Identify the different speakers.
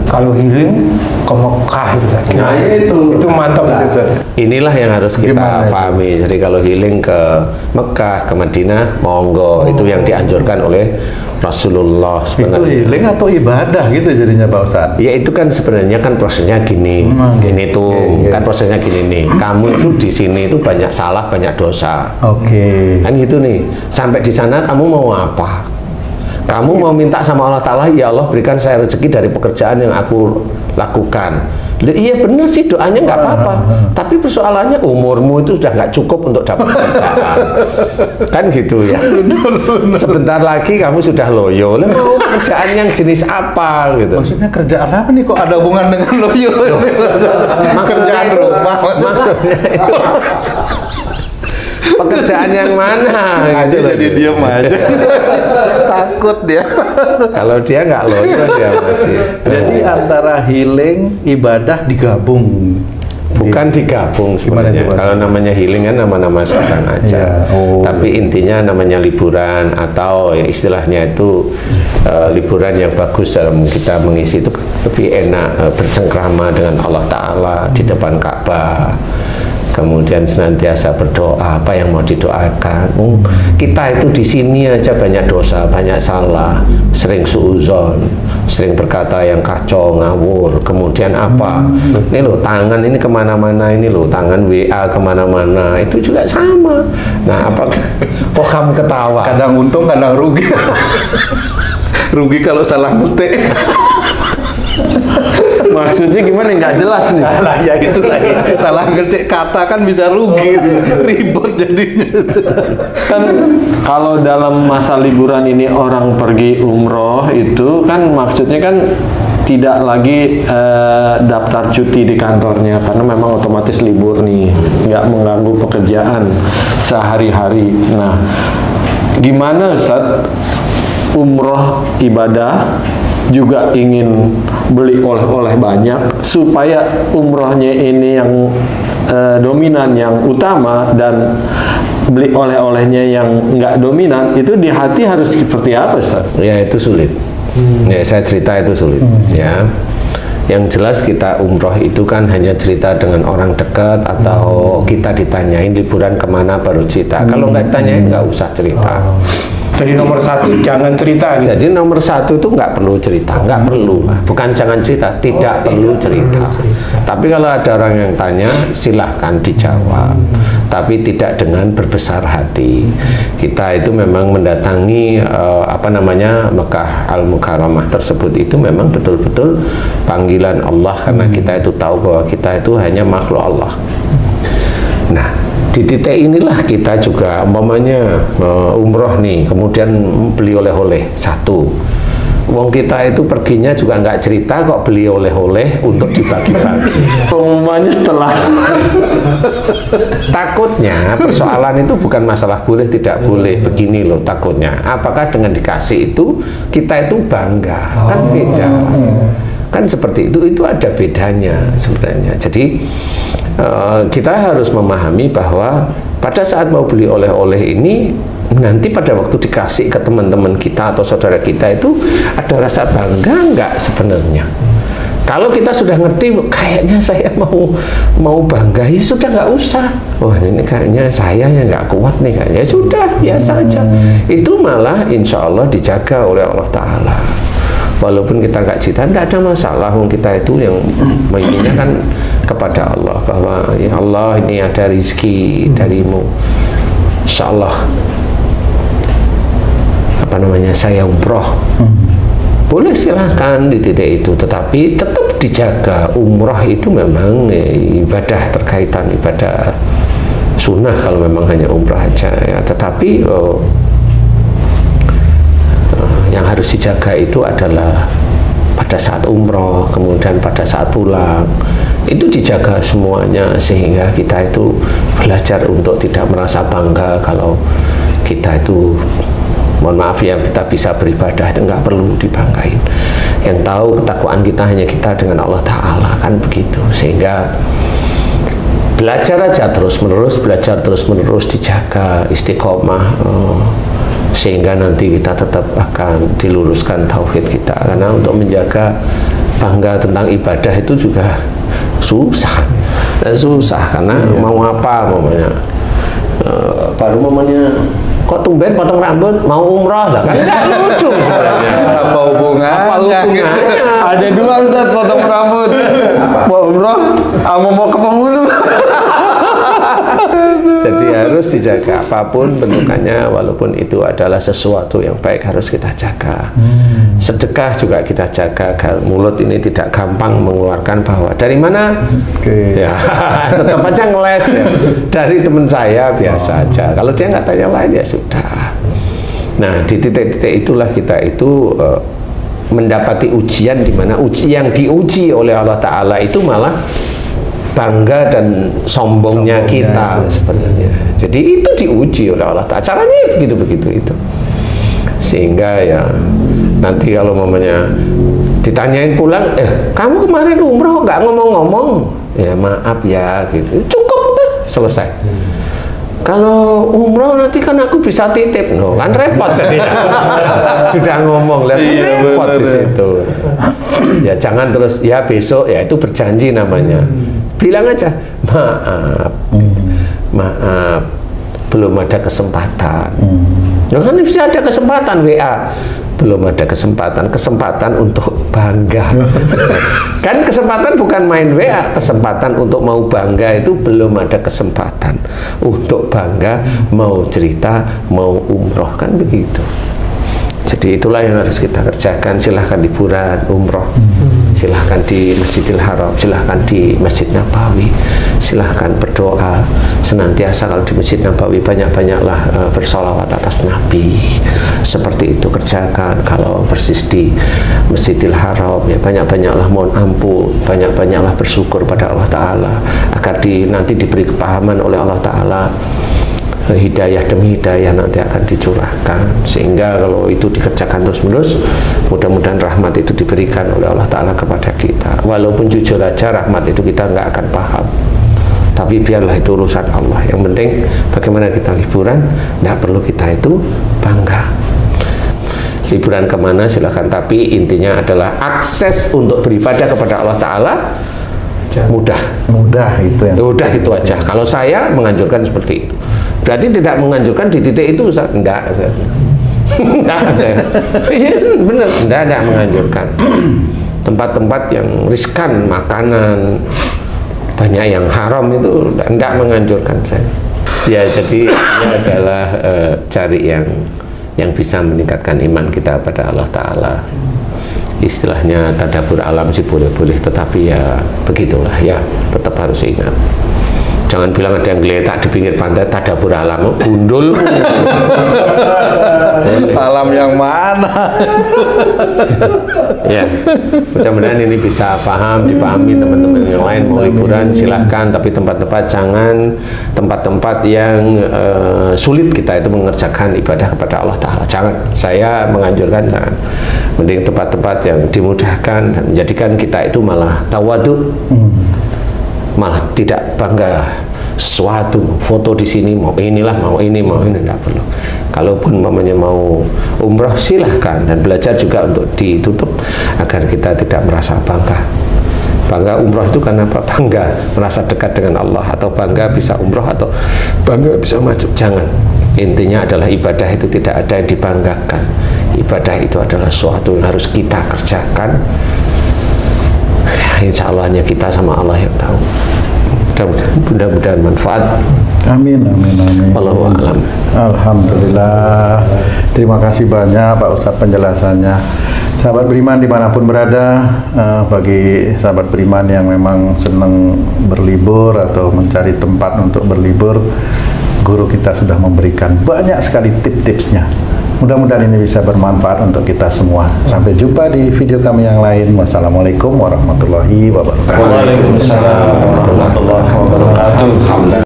Speaker 1: Kalau healing ke Mekah itu tadi.
Speaker 2: Nah,
Speaker 1: itu mantap itu.
Speaker 3: Inilah yang harus kita pahami. Jadi kalau healing ke Mekah, ke Madinah, monggo. Itu yang dianjurkan oleh Rasulullah sebenarnya.
Speaker 2: Itu healing atau ibadah gitu jadinya Pak Ustadz?
Speaker 3: Ya itu kan sebenarnya kan prosesnya gini, gini tuh kan prosesnya gini nih. Kamu itu di sini itu banyak salah, banyak dosa.
Speaker 2: Oke.
Speaker 3: Kan gitu nih. Sampai di sana kamu mau apa? Kamu mau minta sama Allah Ta'ala, ya Allah berikan saya rezeki dari pekerjaan yang aku lakukan. Iya benar sih doanya nggak apa-apa. Tapi persoalannya umurmu itu sudah nggak cukup untuk dapat pekerjaan. Kan gitu ya. Sebentar lagi kamu sudah loyo. Lah mau pekerjaan yang jenis apa gitu.
Speaker 2: Maksudnya kerjaan apa nih kok ada hubungan dengan loyo? Kerjaan rumah
Speaker 3: maksudnya itu. Pekerjaan yang mana gitu loh.
Speaker 2: Jadi diam aja. Takut dia.
Speaker 3: Kalau dia nggak loyo dia masih.
Speaker 2: Jadi antara healing ibadah digabung.
Speaker 3: Bukan digabung sebenarnya. Kalau namanya healing kan nama-nama sekarang aja. Tapi intinya namanya liburan atau ya istilahnya itu liburan yang bagus dalam kita mengisi itu lebih enak, bercengkrama dengan Allah Ta'ala di depan Ka'bah. Kemudian senantiasa berdoa apa yang mau didoakan. Kita itu di sini aja banyak dosa, banyak salah, sering suuzon, sering berkata yang kacau, ngawur. Kemudian apa? Ini loh tangan ini kemana-mana, ini loh tangan WA kemana-mana, itu juga sama. Nah apa? Kok kamu ketawa?
Speaker 2: Kadang untung, kadang rugi. Rugi kalau salah ngetik.
Speaker 4: Maksudnya gimana, nggak jelas nih.
Speaker 2: Nah ya itu lagi, salah ngetik kata kan bisa rugi, ribet jadinya.
Speaker 4: Kan kalau dalam masa liburan ini orang pergi umroh itu kan maksudnya kan tidak lagi daftar cuti di kantornya karena memang otomatis libur nih, nggak mengganggu pekerjaan sehari-hari. Nah, gimana Ustadz, umroh ibadah juga ingin beli oleh-oleh banyak supaya umrohnya ini yang dominan, yang utama, dan beli oleh-olehnya yang nggak dominan, itu di hati harus seperti apa Ustaz?
Speaker 3: Ya itu sulit. Ya saya cerita itu sulit. Ya. Yang jelas kita umroh itu kan hanya cerita dengan orang dekat atau kita ditanyain liburan kemana baru cerita. Kalau nggak ditanyain nggak usah cerita.
Speaker 1: Jadi nomor satu jangan cerita gitu.
Speaker 3: Jadi nomor satu itu nggak perlu cerita, nggak perlu. Bukan jangan cerita, tidak perlu cerita. Tapi kalau ada orang yang tanya, silahkan dijawab. Tapi tidak dengan berbesar hati. Kita itu memang mendatangi Mekah Al-Mukarramah tersebut itu memang betul-betul panggilan Allah karena kita itu tahu bahwa kita itu hanya makhluk Allah. Nah, di titik inilah kita juga umpamanya umroh nih, kemudian beli oleh-oleh satu. Wong kita itu perginya juga nggak cerita kok beli oleh-oleh untuk dibagi-bagi.
Speaker 4: Pengumumannya setelah.
Speaker 3: Takutnya persoalan itu bukan masalah boleh tidak boleh, begini loh takutnya. Apakah dengan dikasih itu kita itu bangga? Kan beda. Kan seperti itu ada bedanya sebenarnya. Jadi kita harus memahami bahwa pada saat mau beli oleh-oleh ini nanti pada waktu dikasih ke teman-teman kita atau saudara kita itu ada rasa bangga nggak sebenarnya? Kalau kita sudah ngerti kayaknya saya mau bangga, ya sudah nggak usah. Wah ini kayaknya saya yang nggak kuat nih kayaknya, sudah biasa aja. Itu malah insya Allah dijaga oleh Allah Ta'ala. Walaupun kita nggak cerita, nggak ada masalah. Kita itu yang mainnya kan kepada Allah, bahwa ya Allah ini ada rizki darimu, insya Allah saya umroh. Boleh silahkan di titik itu, tetapi tetap dijaga. Umroh itu memang ibadah, terkaitan ibadah sunnah kalau memang hanya umroh aja ya. Tetapi yang harus dijaga itu adalah pada saat umroh, kemudian pada saat pulang, itu dijaga semuanya sehingga kita itu belajar untuk tidak merasa bangga kalau kita itu, mohon maaf ya, kita bisa beribadah itu nggak perlu dibanggain. Yang tahu ketakwaan kita hanya kita dengan Allah Ta'ala, kan begitu. Sehingga belajar aja terus-menerus, belajar terus-menerus, dijaga istiqomah, sehingga nanti kita tetap akan diluruskan tauhid kita. Karena untuk menjaga bangga tentang ibadah itu juga susah karena mau apa mamanya baru mamanya kok tumben potong rambut mau umroh lah kan nggak lucu sebenarnya.
Speaker 2: Apa hubungannya?
Speaker 4: Ada dua Ustaz potong rambut. Mau umroh, mau ke penghulu.
Speaker 3: Jadi harus dijaga apapun bentukannya, walaupun itu adalah sesuatu yang baik harus kita jaga. Sedekah juga kita jaga agar mulut ini tidak gampang mengeluarkan bahwa dari mana. Ya tetap aja ngeles ya. Dari teman saya biasa aja. Kalau dia nggak tanya lain ya sudah. Nah di titik-titik itulah kita itu mendapati ujian, di mana yang diuji oleh Allah Ta'ala itu malah bangga dan sombongnya kita sebenarnya. Jadi itu diuji oleh Allah Ta'ala. Caranya begitu-begitu itu. Sehingga ya nanti kalau mamanya ditanyain pulang, kamu kemarin umroh nggak ngomong-ngomong? Ya maaf ya gitu. Cukup udah selesai. Kalau umroh nanti kan aku bisa titip, no kan repot jadinya. Sudah ngomong, lihat repot di situ. Ya jangan terus ya besok ya itu berjanji namanya. Bilang aja maaf belum ada kesempatan. Ya kan bisa ada kesempatan WA, belum ada kesempatan untuk bangga. Kan kesempatan bukan main WA, kesempatan untuk mau bangga itu belum ada kesempatan untuk bangga, mau cerita, mau umroh, kan begitu. Jadi itulah yang harus kita kerjakan. Silahkan liburan umroh, silahkan di Masjidil Haram, silahkan di Masjid Nabawi, silahkan berdoa senantiasa. Kalau di Masjid Nabawi banyak-banyaklah bersolawat atas Nabi, seperti itu kerjakan. Kalau persis di Masjidil Haram ya banyak-banyaklah mohon ampun, banyak-banyaklah bersyukur pada Allah Ta'ala agar nanti diberi kepahaman oleh Allah Ta'ala. Hidayah demi hidayah nanti akan dicurahkan, sehingga kalau itu dikerjakan terus-menerus, mudah-mudahan rahmat itu diberikan oleh Allah Ta'ala kepada kita. Walaupun jujur aja rahmat itu kita nggak akan paham, tapi biarlah itu urusan Allah. Yang penting bagaimana kita liburan, nggak perlu kita itu bangga. Liburan kemana silahkan, tapi intinya adalah akses untuk beribadah kepada Allah Ta'ala mudah itu aja. Kalau saya menganjurkan seperti itu, berarti tidak menganjurkan di titik itu Ustaz. Enggak saya benar, enggak menganjurkan. Tempat-tempat yang riskan, makanan banyak yang haram itu enggak menganjurkan saya. Ya jadi ini adalah cari yang bisa meningkatkan iman kita pada Allah Ta'ala. Istilahnya tadabbur alam sih boleh-boleh, tetapi ya begitulah ya, tetap harus ingat. Jangan bilang ada yang geletak di pinggir pantai tadabbur alam, gundul.
Speaker 2: Alam yang mana?
Speaker 3: Ya, mudah-mudahan ini bisa dipahami teman-teman yang lain. Mau liburan silahkan, tapi tempat-tempat yang sulit kita itu mengerjakan ibadah kepada Allah Ta'ala. Jangan, saya menganjurkan jangan. Mending tempat-tempat yang dimudahkan dan menjadikan kita itu malah tawadu, malah tidak bangga sesuatu, foto di sini mau ini tidak perlu. Kalaupun mamanya mau umroh silahkan, dan belajar juga untuk ditutup agar kita tidak merasa bangga. Bangga umroh itu karena apa? Bangga merasa dekat dengan Allah, atau bangga bisa umroh, atau bangga bisa maju. Jangan. Intinya adalah ibadah itu tidak ada yang dibanggakan. Ibadah itu adalah sesuatu yang harus kita kerjakan. Insya Allah hanya kita sama Allah yang tahu. Mudah-mudahan manfaat.
Speaker 5: Amin, amin, amin.
Speaker 3: Wallahu a'lam.
Speaker 5: Alhamdulillah. Terima kasih banyak Pak Ustadz penjelasannya. Sahabat beriman dimanapun berada, bagi sahabat beriman yang memang senang berlibur atau mencari tempat untuk berlibur, guru kita sudah memberikan banyak sekali tips-tipsnya. Mudah-mudahan ini bisa bermanfaat untuk kita semua. Sampai jumpa di video kami yang lain. Wassalamualaikum warahmatullahi wabarakatuh.
Speaker 1: Waalaikumsalam warahmatullahi wabarakatuh.